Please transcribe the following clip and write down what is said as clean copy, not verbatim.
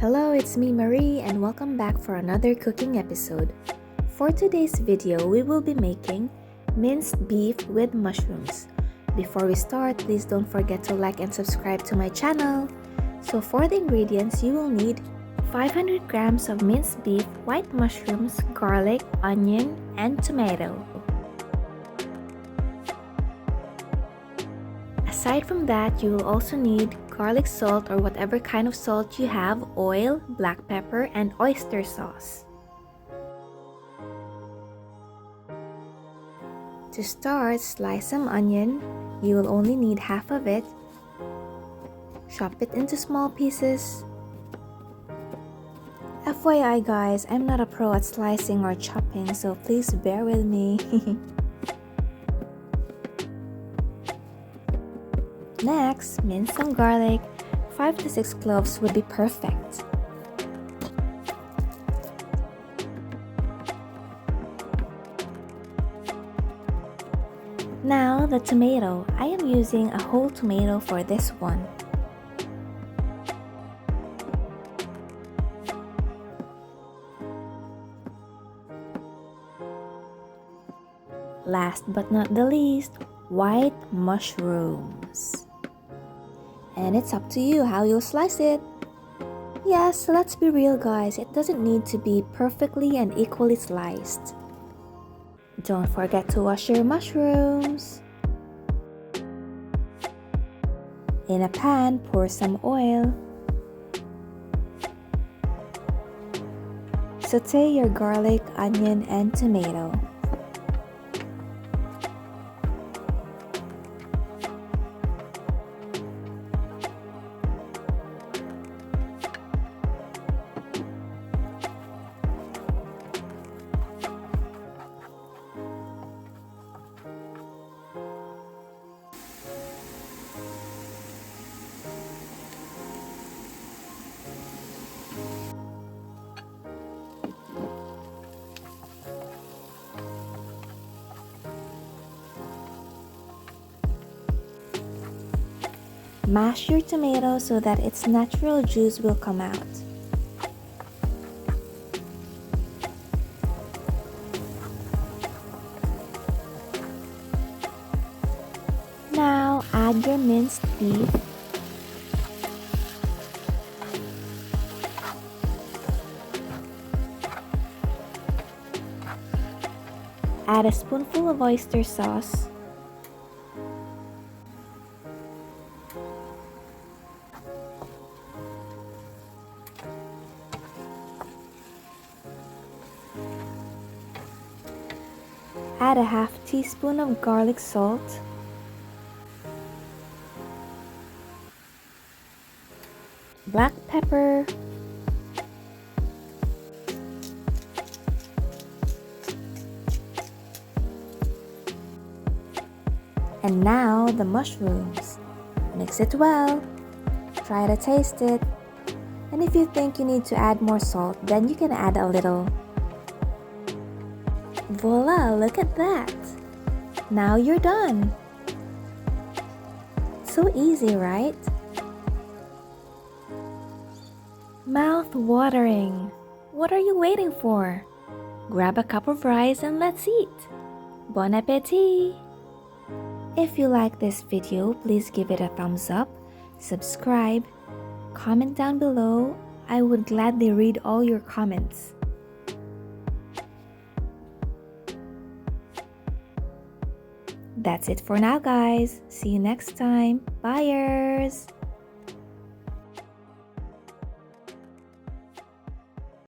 Hello, it's me Marie and welcome back for another cooking episode. For today's video, we will be making minced beef with mushrooms. Before we start, please don't forget to like and subscribe to my channel. So for the ingredients, you will need 500 grams of minced beef, white mushrooms, garlic, onion, and tomato. Aside from that, you will also need garlic salt or whatever kind of salt you have, oil, black pepper, and oyster sauce. To start, slice some onion. You will only need half of it. Chop it into small pieces. FYI guys, I'm not a pro at slicing or chopping, so please bear with me. Next, mince some garlic. 5 to 6 cloves would be perfect. Now the tomato. I am using a whole tomato for this one. Last but not the least, white mushrooms. And it's up to you how you'll slice it. Yes, let's be real guys, it doesn't need to be perfectly and equally sliced. Don't forget to wash your mushrooms. In a pan, pour some oil. Saute your garlic, onion, and tomato. Mash your tomato so that its natural juice will come out. Now add your minced beef. Add a spoonful of oyster sauce. Add a half teaspoon of garlic salt. Black pepper. And now the mushrooms. Mix it well. Try to taste it. And if you think you need to add more salt, then you can add a little. Voila, look at that! Now you're done! So easy, right? Mouth-watering! What are you waiting for? Grab a cup of rice and let's eat! Bon appetit! If you like this video, please give it a thumbs up, subscribe, comment down below. I would gladly read all your comments. That's it for now guys. See you next time. Buyers!